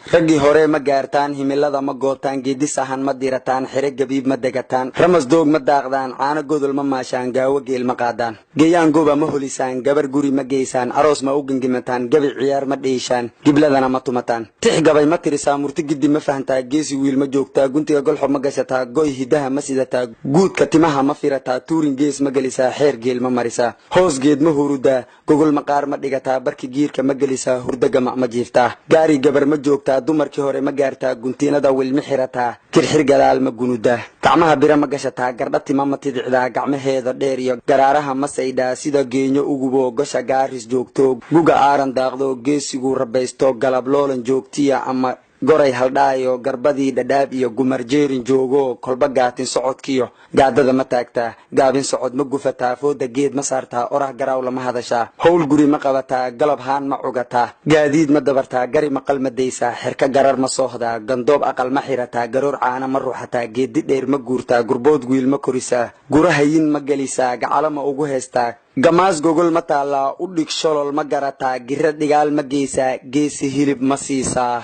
ragii hore ma gaartaan himilada ma gootaan geedi sahan ma dirataan xire gabiib ma degataan ramas doog ma daaqdaan caano godol ma maashaan gaawo geel ma qaadaan geeyaan gooba ma holisaan gabar guri ma geysaan aroos ma u gangimataan gabi ciyaar ma dheeshaan gibladana ma tumataan tix gabay ma tirisaa murti gidi ma fahantaa geesi wiil ma joogtaa guntiga golxo ma gashataa goy hidaha ma sidataa guudka timaha ma firataa tuurin gees ma gelisaa xeer geel ma marisaa hoos geed ma hurudaa gogol maqaar ma dhigataa barki giirka ma gelisaa hurdaga ma jiiftaa gaari gabar ma joogtaa dumarkii hore ma gaartaa guntiinada wilmi xirataa kirxir gadaal ma gunudaa gacmaha bira ma gashataa gardhatima ma tidicdaa gacmaheeda dheer iyo garaaraha ma saydhaa sida geenyo ugubo gosha gaaris joogto guga aaran daaqdo geesigu rabaysto galab loolan joogtiya ama goray haldhaayo garbadii dhadhaab iyo gumar jeerin joogo kolba gaatin socodkiyo gaadada ma taagtaa gaabin socod ma gufataa fooda geed ma saartaa orah garaaw lama hadashaa howl guri ma qabataa galab haan ma cugataa gaadiid ma dabartaa gari maqal ma daysaa xirka garar ma soohdaa gandoob aqal ma xirataa garoor caana ma ruuxataa geedi dheer ma guurtaa gurbood wiil ma korisaa gurahayin ma gelisaa gacalo ma ugu heystaa gamaas gogol ma taallaa u dhig sholol ma garataa gira dhigaal ma geysaa geesi hilib ma siisaa